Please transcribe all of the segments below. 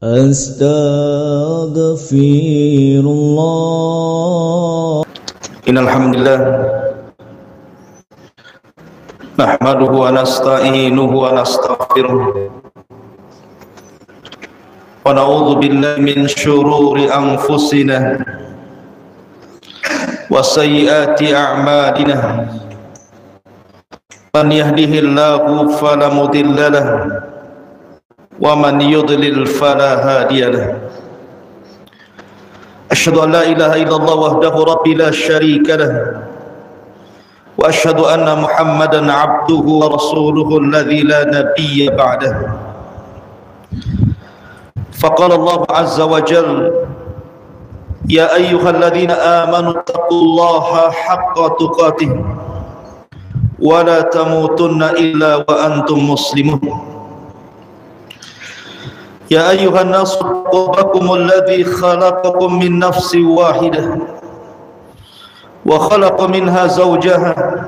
Astaghfirullah. Innal hamdalillah nahmaduhu wa nasta'inuhu wa nastaghfiruh wa na'udzu billahi min syururi anfusina wa sayyiati a'malina. Man yahdihillahu fala mudilla lahu wa man yudlil fala hadiya lahu. Asyhadu an la ilaha illallah wahdahu rabbi la syarika lahu wa asyhadu anna Muhammadan abduhu wa rasuluhu alladzi la nabiyya ba'dahu. Faqala Allah azza wa jalla ya ayyuhalladzina amanu taqullaha haqqa tuqatih wa la tamutunna illa wa antum muslimun. Ya ayyuhan nasu rabbakumul ladzi khalaqakum min nafsin wahidah wa khalaqa minha zawjaha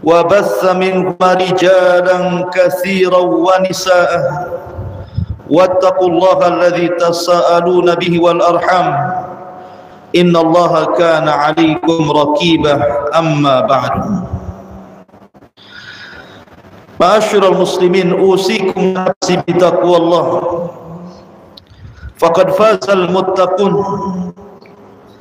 wa batha minhuma rijalan katsiran wa nisaa wattaqullaha alladzi tasaaluna bihi wal arham innallaha kana 'alaikum raqiba. Amma ba'du. Ma'asyiral muslimin, usikum nafsi bitaqwallah faqad fazal muttaqun.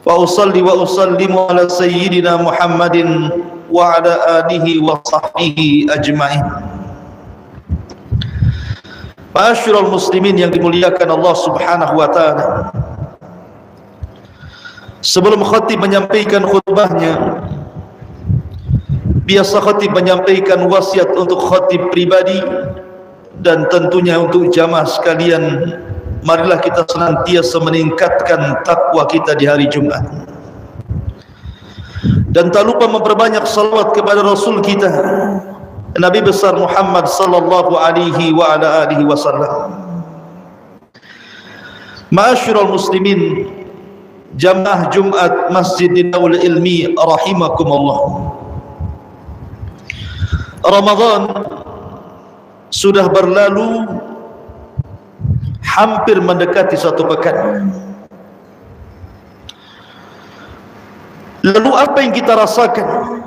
Wa usalli wa usallimu ala sayyidina Muhammadin wa ala alihi wa sahbihi ajma'in. Ma'asyiral muslimin yang dimuliakan Allah Subhanahu wa taala, sebelum khatib menyampaikan khutbahnya, biasa khatib menyampaikan wasiat untuk khatib pribadi dan tentunya untuk jamaah sekalian. Marilah kita senantiasa meningkatkan takwa kita di hari Jumat, dan tak lupa memperbanyak salawat kepada Rasul kita Nabi besar Muhammad sallallahu alaihi wa ala alihi wasallam. Ma'asyiral muslimin, jamaah Jumat Masjid Naul Ilmi rahimakumullah. Ramadan sudah berlalu, hampir mendekati satu pekan. Lalu apa yang kita rasakan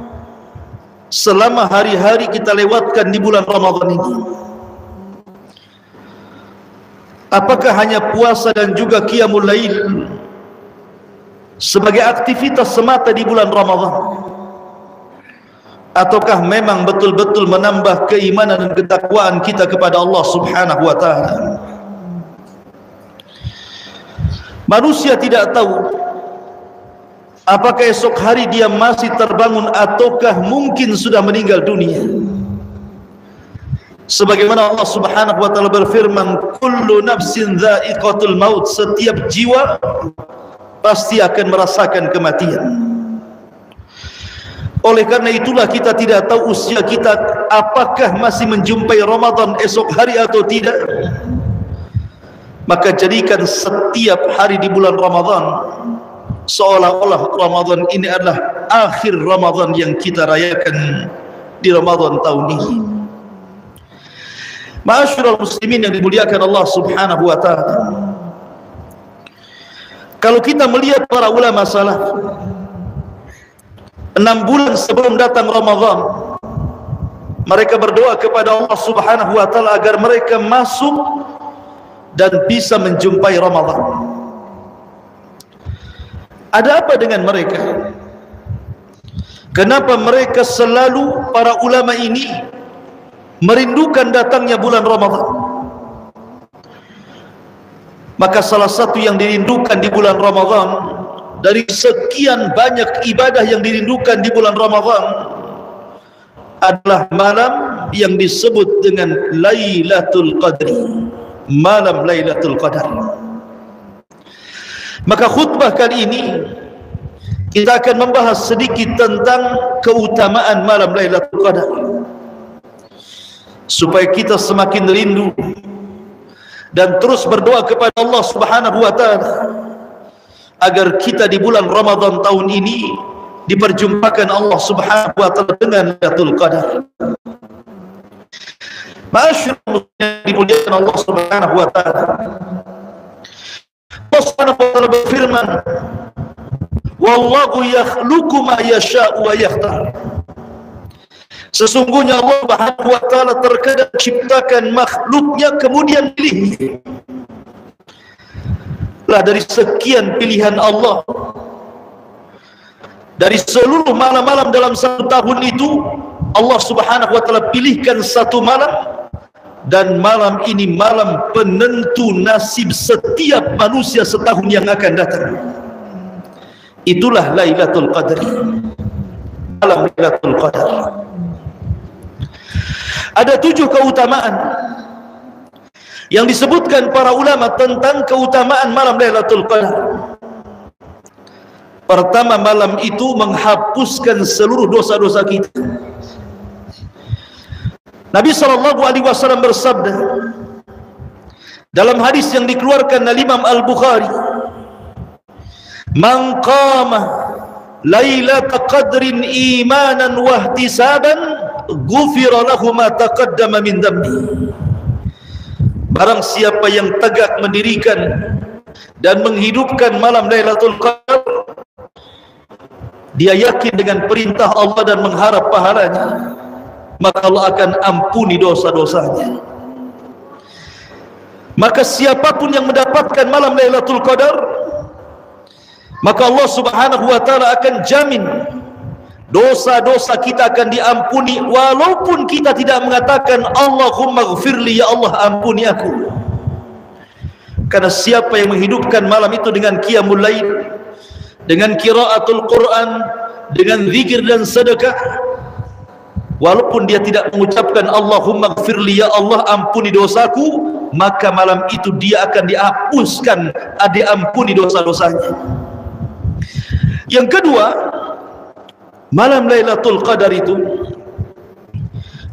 selama hari-hari kita lewatkan di bulan Ramadan ini? Apakah hanya puasa dan juga qiyamul lail sebagai aktivitas semata di bulan Ramadan? Ataukah memang betul-betul menambah keimanan dan ketakwaan kita kepada Allah Subhanahu wa taala? Manusia tidak tahu apakah esok hari dia masih terbangun ataukah mungkin sudah meninggal dunia. Sebagaimana Allah Subhanahu wa taala berfirman, kullu nafsin dha'iqatul maut, setiap jiwa pasti akan merasakan kematian. Oleh karena itulah kita tidak tahu usia kita apakah masih menjumpai Ramadan esok hari atau tidak. Maka jadikan setiap hari di bulan Ramadan seolah-olah Ramadan ini adalah akhir Ramadan yang kita rayakan di Ramadan tahun ini. Ma'asyiral muslimin yang dimuliakan Allah Subhanahu wa taala, kalau kita melihat para ulama salaf, 6 bulan sebelum datang Ramadan, mereka berdoa kepada Allah Subhanahu wa taala agar mereka masuk dan bisa menjumpai Ramadan. Ada apa dengan mereka? Kenapa mereka selalu, para ulama ini, merindukan datangnya bulan Ramadan? Maka salah satu yang dirindukan di bulan Ramadan, dari sekian banyak ibadah yang dirindukan di bulan Ramadan, adalah malam yang disebut dengan Lailatul Qadri, malam Lailatul Qadar. Maka khutbah kali ini kita akan membahas sedikit tentang keutamaan malam Lailatul Qadar, supaya kita semakin rindu dan terus berdoa kepada Allah Subhanahu wa taala agar kita di bulan Ramadan tahun ini diperjumpakan Allah Subhanahu wa taala dengan Lailatul Qadar. Ma'asyiral muslimin dimuliakan Allah Subhanahu wa taala. Allah Subhanahu wa taala berfirman, "Wallahu yakhluqu ma yasha'u wa yakhtar." Sesungguhnya Allah Subhanahu wa taala terkadang ciptakan makhluknya kemudian pilih. Lah dari sekian pilihan Allah, dari seluruh malam-malam dalam satu tahun itu, Allah Subhanahu wa taala pilihkan satu malam, dan malam ini malam penentu nasib setiap manusia setahun yang akan datang. Itulah Lailatul Qadar. Malam Lailatul Qadar ada 7 keutamaan yang disebutkan para ulama tentang keutamaan malam Lailatul Qadar. Pertama, malam itu menghapuskan seluruh dosa-dosa kita. Nabi SAW bersabda dalam hadis yang dikeluarkan oleh Imam Al-Bukhari, "Man qama lailatul qadrin imanan wa ihtisaban, ghufira lahu ma taqaddama min dhanbi." Barang siapa yang tegak mendirikan dan menghidupkan malam Lailatul Qadar, dia yakin dengan perintah Allah dan mengharap pahalanya, maka Allah akan ampuni dosa-dosanya. Maka siapapun yang mendapatkan malam Lailatul Qadar, maka Allah Subhanahu wa taala akan jamin dosa-dosa kita akan diampuni, walaupun kita tidak mengatakan Allahumma ghfirli, ya Allah ampuni aku. Karena siapa yang menghidupkan malam itu dengan qiyamul lail, dengan qiraatul Quran, dengan zikir dan sedekah, walaupun dia tidak mengucapkan Allahumma ghfirli, ya Allah ampuni dosaku, maka malam itu dia akan dihapuskan, diampuni dosa-dosanya. Yang kedua, malam Lailatul Qadar itu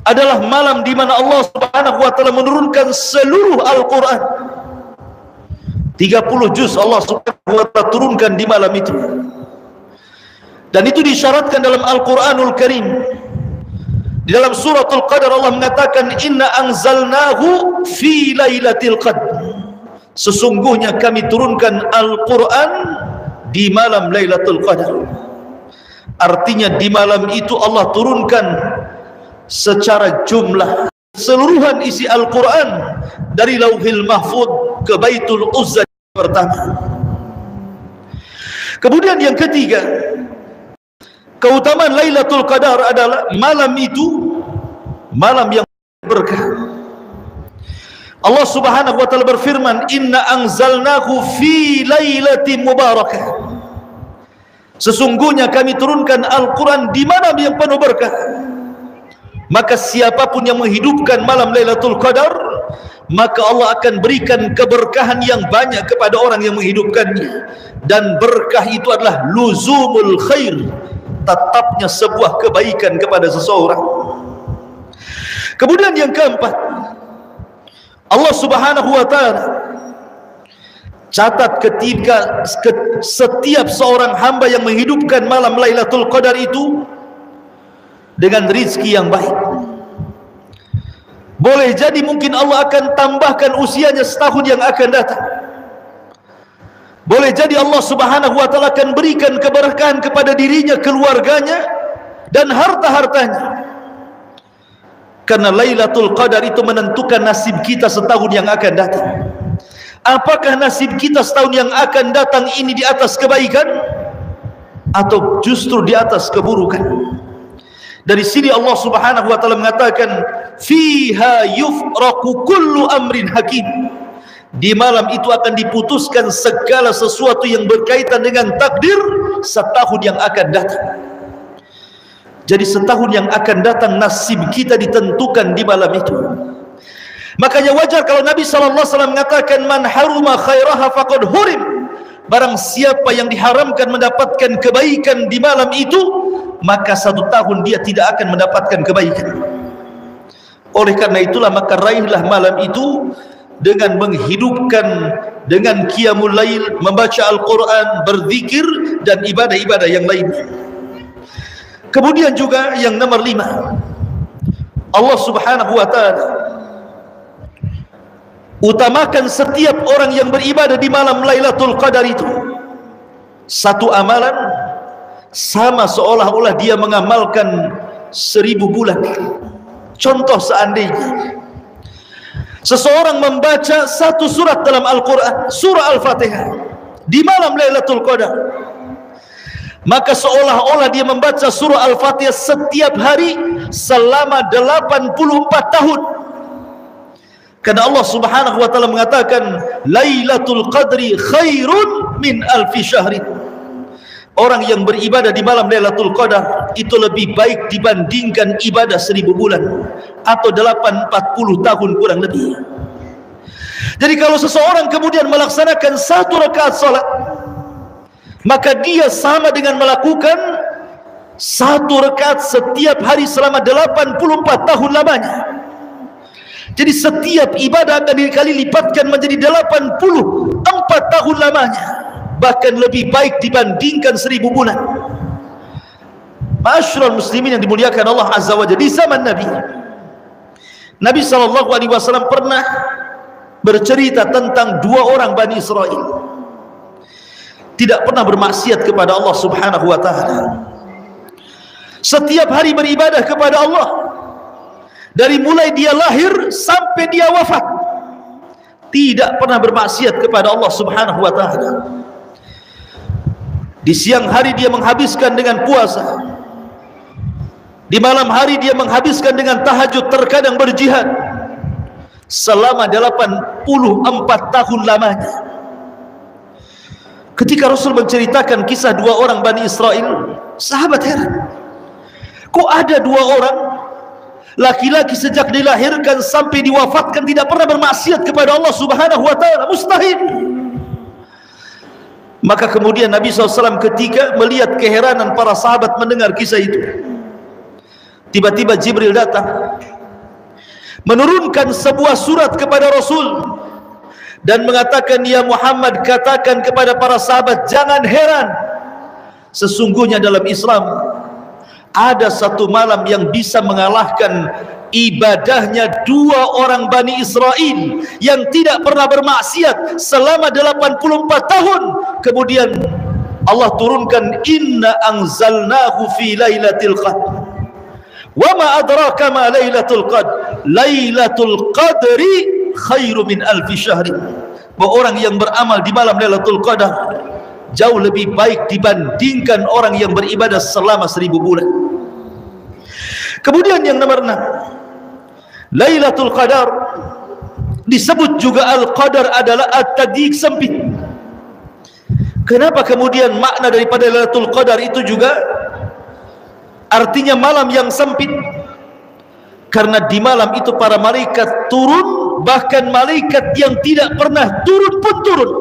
adalah malam di mana Allah Subhanahu wa taala menurunkan seluruh Al-Qur'an. 30 juz Allah Subhanahu wa taala turunkan di malam itu. Dan itu disyaratkan dalam Al-Qur'anul Karim. Di dalam suratul Qadar Allah mengatakan, "Inna anzalnahu fi lailatul qadr." Sesungguhnya kami turunkan Al-Qur'an di malam Lailatul Qadar. Artinya di malam itu Allah turunkan secara jumlah keseluruhan isi Al-Quran dari Lauhil Mahfud ke Baitul Uzzah pertama. Kemudian yang ketiga, keutamaan Lailatul Qadar adalah malam itu malam yang berkah. Allah Subhanahu wa taala berfirman, "Inna anzalnahu fi lailatin mubarakah." Sesungguhnya kami turunkan Al-Quran di malam yang penuh berkah. Maka siapapun yang menghidupkan malam Lailatul Qadar, maka Allah akan berikan keberkahan yang banyak kepada orang yang menghidupkannya. Dan berkah itu adalah luzumul khair, tetapnya sebuah kebaikan kepada seseorang. Kemudian yang keempat, Allah Subhanahu wa taala catat ketika setiap seorang hamba yang menghidupkan malam Lailatul Qadar itu dengan rizki yang baik. Boleh jadi mungkin Allah akan tambahkan usianya setahun yang akan datang. Boleh jadi Allah Subhanahu wa taala akan berikan keberkahan kepada dirinya, keluarganya, dan harta-hartanya. Karena Lailatul Qadar itu menentukan nasib kita setahun yang akan datang. Apakah nasib kita setahun yang akan datang ini di atas kebaikan atau justru di atas keburukan? Dari sini Allah Subhanahu wa taala mengatakan, "Fiha yufraqu kullu amrin hakim." Di malam itu akan diputuskan segala sesuatu yang berkaitan dengan takdir setahun yang akan datang. Jadi setahun yang akan datang nasib kita ditentukan di malam itu. Makanya wajar kalau Nabi SAW mengatakan, "Man haruma khairaha faqad hurim." Barang siapa yang diharamkan mendapatkan kebaikan di malam itu, maka satu tahun dia tidak akan mendapatkan kebaikan. Oleh karena itulah maka raihlah malam itu dengan menghidupkan, dengan qiyamul lail, membaca Al-Quran, berzikir, dan ibadah-ibadah yang lainnya. Kemudian juga yang nomor 5, Allah Subhanahu wa ta'ala utamakan setiap orang yang beribadah di malam Lailatul Qadar itu satu amalan sama seolah-olah dia mengamalkan 1000 bulan. Contoh, seandainya seseorang membaca satu surat dalam Al-Quran, surah Al-Fatihah, di malam Lailatul Qadar, maka seolah-olah dia membaca surah Al-Fatihah setiap hari selama 84 tahun. Karena Allah Subhanahu wa taala mengatakan Lailatul Qadri khairun min alfi syahrin. Orang yang beribadah di malam Lailatul Qadar itu lebih baik dibandingkan ibadah 1000 bulan atau 40 tahun kurang lebih. Jadi kalau seseorang kemudian melaksanakan satu rakaat salat, maka dia sama dengan melakukan satu rakaat setiap hari selama 84 tahun lamanya. Jadi setiap ibadah akan dikali lipatkan menjadi 84 tahun lamanya, bahkan lebih baik dibandingkan 1000 bulan. Ma'asyiral muslimin yang dimuliakan Allah Azza wa Jalla, di zaman Nabi SAW pernah bercerita tentang 2 orang Bani Israel tidak pernah bermaksiat kepada Allah Subhanahu wa taala. Setiap hari beribadah kepada Allah, dari mulai dia lahir sampai dia wafat, tidak pernah bermaksiat kepada Allah Subhanahu wa taala. Di siang hari dia menghabiskan dengan puasa, di malam hari dia menghabiskan dengan tahajud, terkadang berjihad selama 84 tahun lamanya. Ketika Rasul menceritakan kisah 2 orang Bani Israel, sahabat heran, kok ada 2 orang laki-laki sejak dilahirkan sampai diwafatkan tidak pernah bermaksiat kepada Allah Subhanahu wa taala? Mustahil. Maka kemudian Nabi SAW ketika melihat keheranan para sahabat mendengar kisah itu, tiba-tiba Jibril datang menurunkan sebuah surat kepada Rasul dan mengatakan, ya Muhammad, katakan kepada para sahabat, jangan heran, sesungguhnya dalam Islam ada satu malam yang bisa mengalahkan ibadahnya 2 orang Bani Israel yang tidak pernah bermaksiat selama 84 tahun. Kemudian Allah turunkan, inna anzalnahu fi lailatul qadr wa ma adraka ma lailatul qadr lailatul qadri khairu min alfi syahri. Bahwa orang yang beramal di malam Lailatul Qadar jauh lebih baik dibandingkan orang yang beribadah selama 1000 bulan. Kemudian yang nomor 6, Lailatul Qadar disebut juga Al-Qadar adalah at-tadyiq, sempit. Kenapa kemudian makna daripada Lailatul Qadar itu juga artinya malam yang sempit? Karena di malam itu para malaikat turun, bahkan malaikat yang tidak pernah turun pun turun.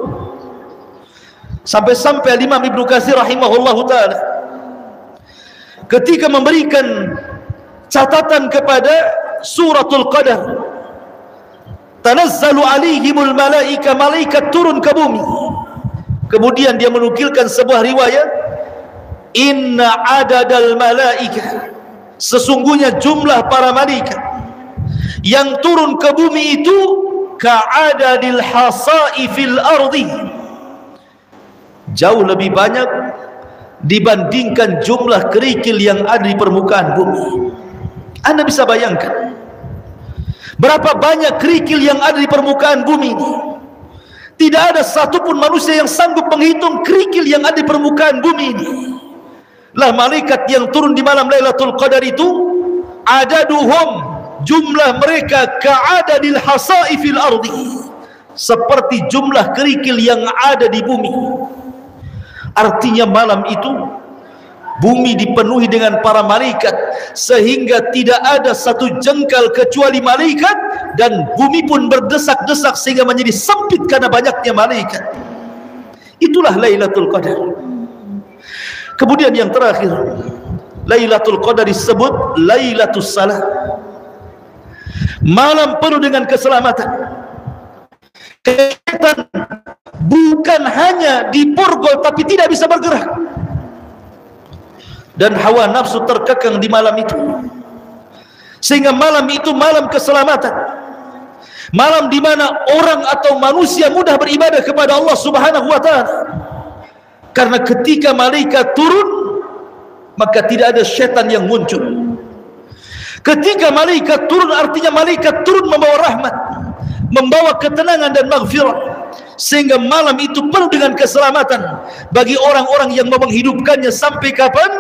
Sampai-sampai Imam Ibnu Katsir rahimahullahu taala ketika memberikan catatan kepada suratul Qadar, tanazzalu alaihimul malaika, malaikat turun ke bumi. Kemudian dia menukilkan sebuah riwayat, inna adadal malaika, sesungguhnya jumlah para malaikat yang turun ke bumi itu ka'adadil hasa'i fil ardi, jauh lebih banyak dibandingkan jumlah kerikil yang ada di permukaan bumi. Anda bisa bayangkan berapa banyak kerikil yang ada di permukaan bumi ini. Tidak ada satupun manusia yang sanggup menghitung kerikil yang ada di permukaan bumi ini. Lah malaikat yang turun di malam Lailatul Qadar itu, adaduhum, jumlah mereka ka'adadil hasa'i fil ardi, seperti jumlah kerikil yang ada di bumi. Artinya malam itu bumi dipenuhi dengan para malaikat sehingga tidak ada satu jengkal kecuali malaikat, dan bumi pun berdesak-desak sehingga menjadi sempit karena banyaknya malaikat. Itulah Lailatul Qadar. Kemudian yang terakhir, Lailatul Qadar disebut Lailatus Salam, malam penuh dengan keselamatan. Setan bukan hanya dipurgol tapi tidak bisa bergerak, dan hawa nafsu terkekang di malam itu, sehingga malam itu malam keselamatan. Malam di mana orang atau manusia mudah beribadah kepada Allah Subhanahu wa taala. Karena ketika malaikat turun, maka tidak ada syaitan yang muncul. Ketika malaikat turun, artinya malaikat turun membawa rahmat, membawa ketenangan dan maghfirah, sehingga malam itu penuh dengan keselamatan bagi orang-orang yang mau menghidupkannya. Sampai kapan?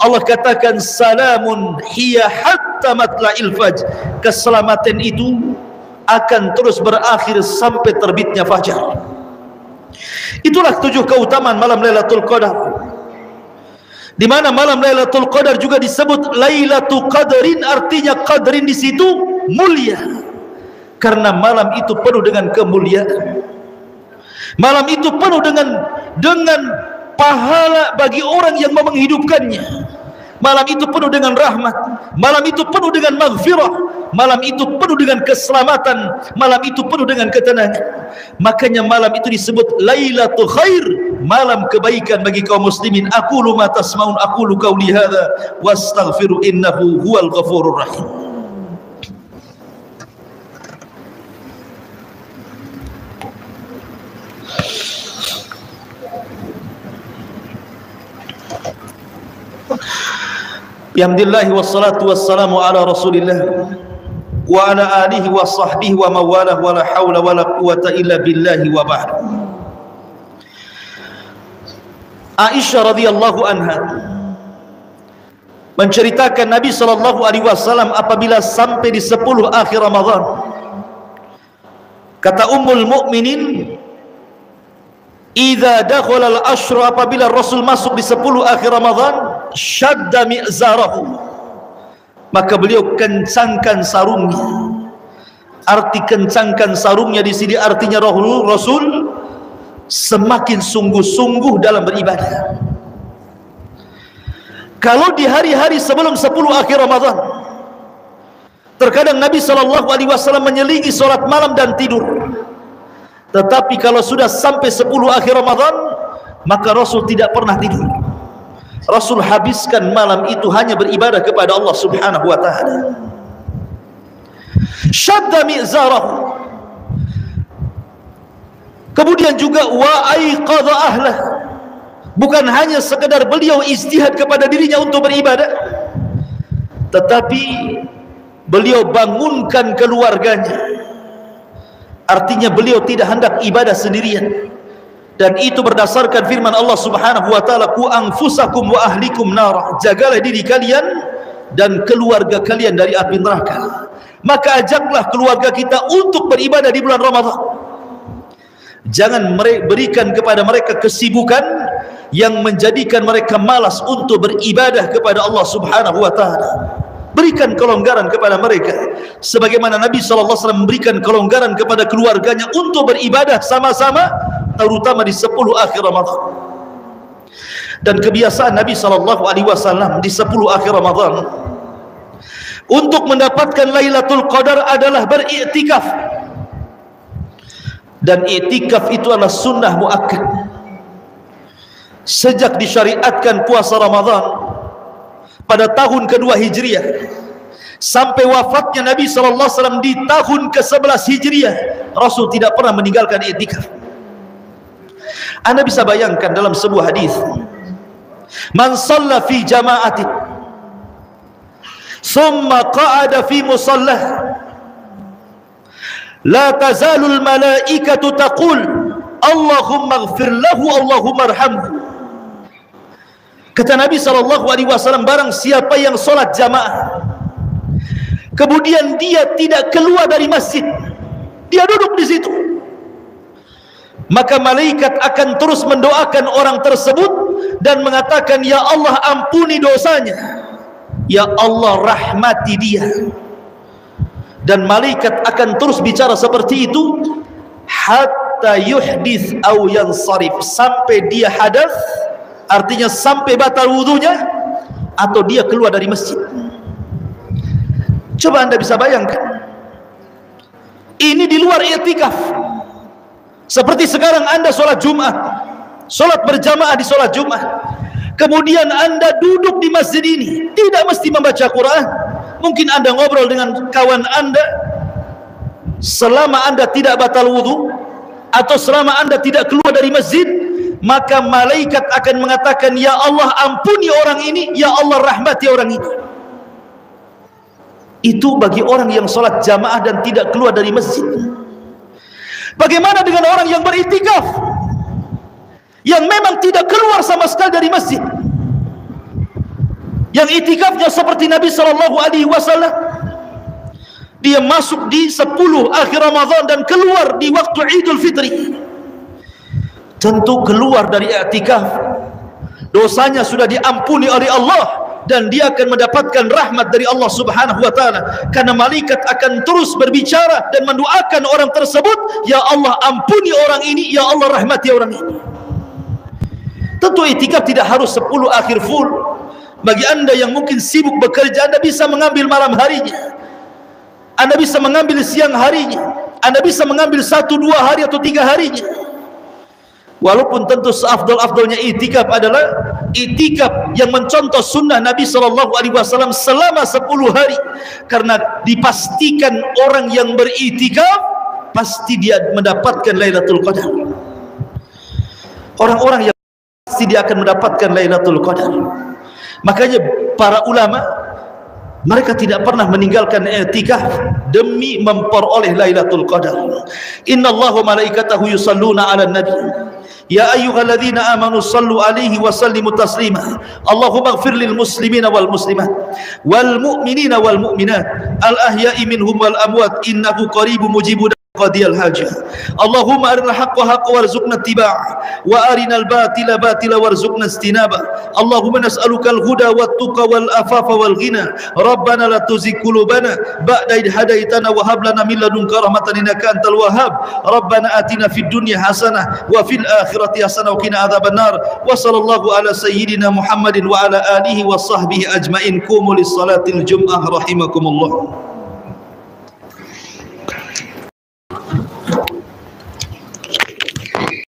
Allah katakan salamun hiya hatta matla'il fajr. Keselamatan itu akan terus berakhir sampai terbitnya fajar. Itulah 7 keutamaan malam Lailatul Qadar, di mana malam Lailatul Qadar juga disebut Lailatul Qadrin. Artinya qadrin di situ mulia, karena malam itu penuh dengan kemuliaan. Malam itu penuh dengan pahala bagi orang yang mau menghidupkannya. Malam itu penuh dengan rahmat, malam itu penuh dengan maghfirah, malam itu penuh dengan keselamatan, malam itu penuh dengan ketenangan. Makanya malam itu disebut Lailatul Khair, malam kebaikan bagi kaum muslimin. Aqulu ma tasma'un, aqulu qauli hadza wastaghfiru innahu huwal ghafurur rahim. Alhamdulillah wassalatu wassalamu ala Rasulillah wa ala alihi wa sahbihi wa mawalah wa la hawla wa la quwata illa billahi wa ba'd. Aisyah radhiyallahu anha menceritakan Nabi sallallahu alaihi wasallam apabila sampai di 10 akhir Ramadan, kata Ummul Mukminin, idza dakhala al-ashr, apabila Rasul masuk di 10 akhir Ramadan, syadda mi'zarahu, maka beliau kencangkan sarungnya. Arti kencangkan sarungnya di sini artinya Rasul semakin sungguh-sungguh dalam beribadah. Kalau di hari-hari sebelum 10 akhir Ramadan, terkadang Nabi SAW menyelingi solat malam dan tidur. Tetapi kalau sudah sampai 10 akhir Ramadan, maka Rasul tidak pernah tidur. Rasul habiskan malam itu hanya beribadah kepada Allah Subhanahu wa taala. Syadda mi'zarahu. Kemudian juga wa aiqadha ahlah. Bukan hanya sekedar beliau istihad kepada dirinya untuk beribadah, tetapi beliau bangunkan keluarganya. Artinya beliau tidak hendak ibadah sendirian, dan itu berdasarkan firman Allah Subhanahu wa taala, qu anfusakum wa ahlikum nar, jagalah diri kalian dan keluarga kalian dari api neraka. Maka ajaklah keluarga kita untuk beribadah di bulan Ramadan. Jangan berikan kepada mereka kesibukan yang menjadikan mereka malas untuk beribadah kepada Allah Subhanahu wa taala. Berikan kelonggaran kepada mereka, sebagaimana Nabi SAW memberikan kelonggaran kepada keluarganya untuk beribadah sama-sama, terutama di 10 akhir Ramadan. Dan kebiasaan Nabi SAW di 10 akhir Ramadan untuk mendapatkan Lailatul Qadar adalah beriktikaf. Dan iktikaf itu adalah sunnah muakkad. Sejak disyariatkan puasa Ramadan pada tahun kedua Hijriah sampai wafatnya Nabi SAW di tahun ke-11 Hijriah, Rasul tidak pernah meninggalkan iktikaf. Anda bisa bayangkan dalam sebuah hadis, man shalla fi jama'atin thumma qa'ada fi musallah la tazalul malaikatu taqul Allahumma ighfir lahu Allahumma arhamhu. Kata Nabi SAW, barang siapa yang solat jamaah kemudian dia tidak keluar dari masjid, dia duduk di situ, maka malaikat akan terus mendoakan orang tersebut dan mengatakan, ya Allah ampuni dosanya, ya Allah rahmati dia. Dan malaikat akan terus bicara seperti itu hatta yuhdits aw yansarif, sampai dia hadas, artinya sampai batal wudunya atau dia keluar dari masjid. Coba Anda bisa bayangkan, ini di luar i'tikaf. Seperti sekarang Anda sholat Jumat, sholat berjamaah di sholat Jumat, kemudian Anda duduk di masjid ini, tidak mesti membaca Quran. Mungkin Anda ngobrol dengan kawan Anda, selama anda tidak batal wudu atau selama anda tidak keluar dari masjid, maka malaikat akan mengatakan, ya Allah ampuni orang ini, ya Allah rahmati orang ini. Itu bagi orang yang sholat jamaah dan tidak keluar dari masjid. Bagaimana dengan orang yang beriktikaf, yang memang tidak keluar sama sekali dari masjid, yang iktikafnya seperti Nabi SAW, dia masuk di 10 akhir Ramadan dan keluar di waktu Idul Fitri. Tentu keluar dari i'tikaf, dosanya sudah diampuni oleh Allah, dan dia akan mendapatkan rahmat dari Allah Subhanahu wa taala, karena malaikat akan terus berbicara dan mendoakan orang tersebut, ya Allah ampuni orang ini, ya Allah rahmati orang ini. Tentu i'tikaf tidak harus 10 akhir full. Bagi anda yang mungkin sibuk bekerja, anda bisa mengambil malam harinya, anda bisa mengambil siang harinya, anda bisa mengambil 1, 2 hari atau 3 harinya. Walaupun tentu seafdal-afdalnya i'tikaf adalah i'tikaf yang mencontoh sunnah Nabi SAW selama 10 hari, karena dipastikan orang yang beriktikaf pasti dia mendapatkan Lailatul Qadar. Orang-orang yang pasti dia akan mendapatkan Lailatul Qadar. Makanya para ulama, mereka tidak pernah meninggalkan i'tikaf demi memperoleh Lailatul Qadar. Innallaha malaikatahu yusalluna 'alan nabi ya ayyuhalladzina amanu sallu 'alaihi wa sallimu taslima. Allahumma ighfir lil muslimina wal muslimat wal mu'minina wal mu'minat al ahya'i minhum wal amwat innahu qaribun mujibud qadiyal hajah. Allahumma arinal haqqa haqqan warzuqna ittiba'ah wa arinal batila batila warzuqna istinabah. Allahumma nas'alukal huda wat tuqa wal afafa wal ghina. Rabbana la tuzigh qulubana ba'da idh hadaitana wa hab lana min ladunka rahmatan innaka antal wahhab. Rabbana atina fid dunya hasanah wa fil akhirati hasanah wa qina adzabannar. Wa sallallahu ala sayyidina Muhammadin wa ala alihi wa sahbihi ajmain. Qumu lis salatil jum'ah rahimakumullah.